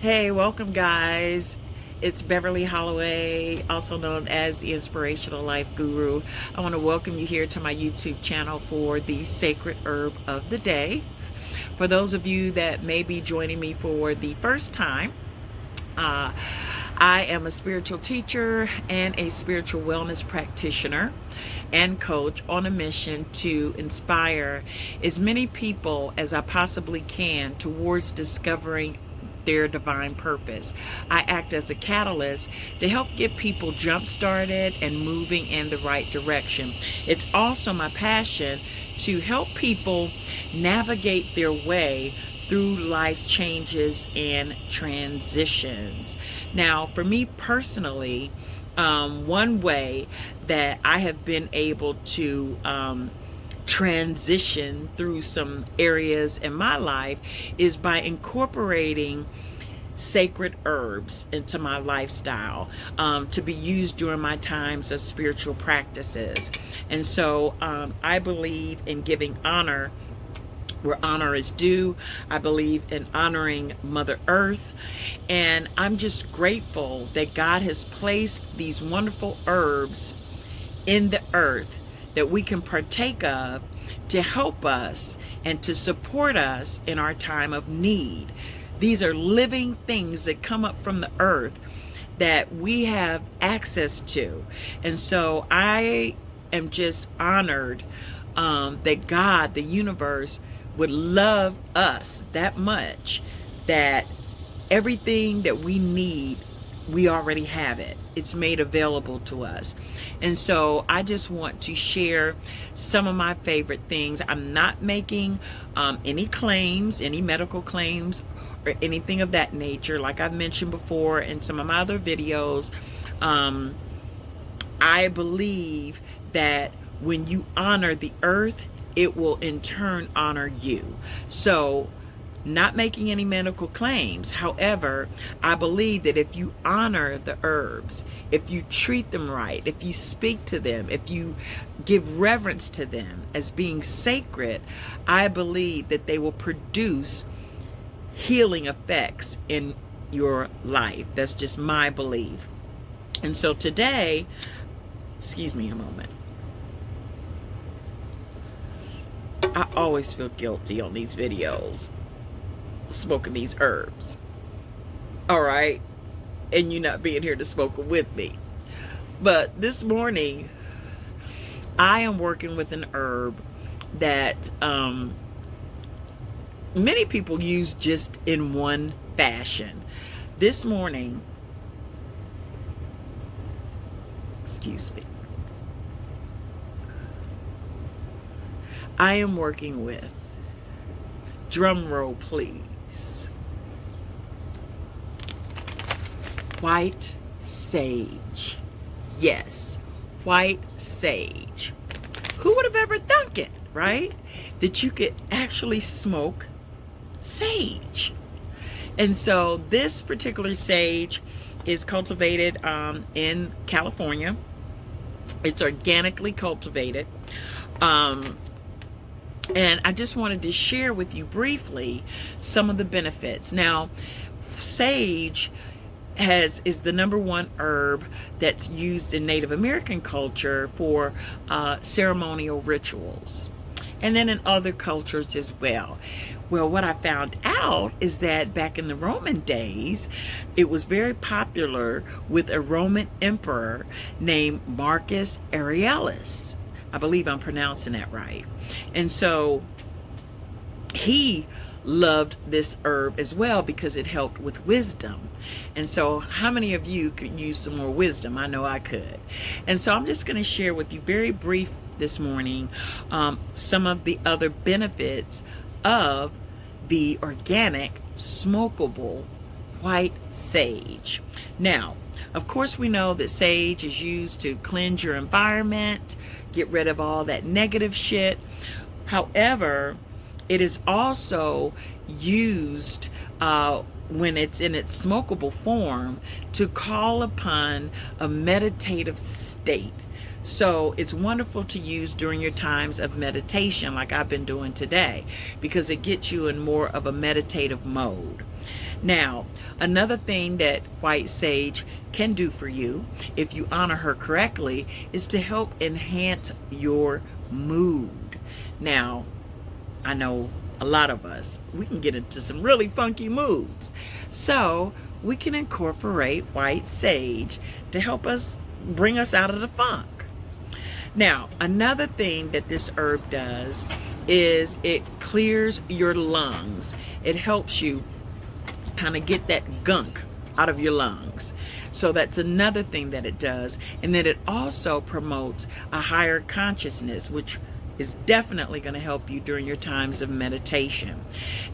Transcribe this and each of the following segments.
Hey, welcome guys. It's Beverly Holloway, also known as the Inspirational Life Guru. I want to welcome you here to my YouTube channel for the Sacred Herb of the Day. For those of you that may be joining me for the first time, uh, I am a spiritual teacher and a spiritual wellness practitioner and coach on a mission to inspire as many people as I possibly can towards discovering their divine purpose. I act as a catalyst to help get people jump started and moving in the right direction. It's also my passion to help people navigate their way through life changes and transitions. Now, for me personally, one way that I have been able to transition through some areas in my life is by incorporating sacred herbs into my lifestyle, to be used during my times of spiritual practices. And so I believe in giving honor where honor is due. I believe in honoring Mother Earth. And I'm just grateful that God has placed these wonderful herbs in the earth that we can partake of to help us and to support us in our time of need. These are living things that come up from the earth that we have access to. And so I am just honored that God, the universe, would love us that much that everything that we need, we already have it. It's made available to us. And so I just want to share some of my favorite things. I'm not making any claims, any medical claims or anything of that nature. Like I've mentioned before in some of my other videos, I believe that when you honor the earth, it will in turn honor you. So, not making any medical claims. However, I believe that if you honor the herbs, if you treat them right, if you speak to them, if you give reverence to them as being sacred, I believe that they will produce healing effects in your life. That's just my belief. And so today, excuse me a moment. I always feel guilty on these videos smoking these herbs, all right, and you not being here to smoke them with me. But this morning I am working with an herb that many people use just in one fashion. This morning, excuse me, I am working with, drum roll please, white sage. Yes, white sage. Who would have ever thunk it, right? That you could actually smoke sage. And so this particular sage is cultivated in California. It's organically cultivated. And I just wanted to share with you briefly some of the benefits. Now, sage is the #1 herb that's used in Native American culture for ceremonial rituals, and then in other cultures as well. Well, what I found out is that back in the Roman days, it was very popular with a Roman emperor named Marcus Aurelius. I believe I'm pronouncing that right. And so he loved this herb as well because it helped with wisdom. And so how many of you could use some more wisdom? I know I could. And so I'm just going to share with you very brief this morning some of the other benefits of the organic smokable white sage. Now, of course, we know that sage is used to cleanse your environment, get rid of all that negative shit. However, it is also used when it's in its smokable form to call upon a meditative state, So it's wonderful to use during your times of meditation, like I've been doing today, because it gets you in more of a meditative mode. Now, another thing that white sage can do for you, if you honor her correctly, is to help enhance your mood. Now, I know a lot of us, we can get into some really funky moods. So we can incorporate white sage to help us bring us out of the funk. Now, another thing that this herb does is it clears your lungs. It helps you kind of get that gunk out of your lungs. So that's another thing that it does. And then it also promotes a higher consciousness, which is definitely going to help you during your times of meditation.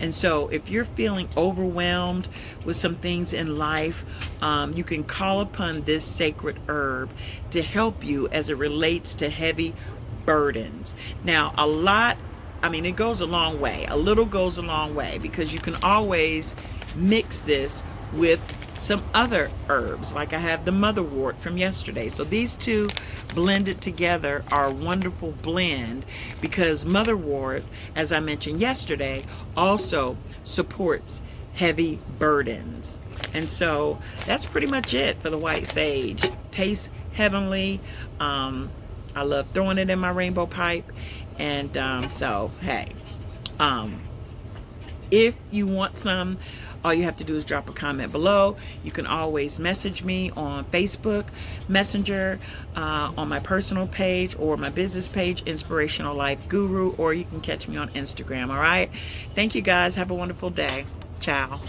And so if you're feeling overwhelmed with some things in life, you can call upon this sacred herb to help you as it relates to heavy burdens. Now, it goes a long way. A little goes a long way, because you can always mix this with some other herbs, like I have the motherwort from yesterday. So these two blended together are a wonderful blend, because motherwort, as I mentioned yesterday, also supports heavy burdens. And so that's pretty much it for the white sage. Tastes heavenly. I love throwing it in my rainbow pipe. And so hey, if you want some, all you have to do is drop a comment below. You can always message me on Facebook Messenger, on my personal page, or my business page, Inspirational Life Guru, or you can catch me on Instagram. All right. Thank you guys. Have a wonderful day. Ciao.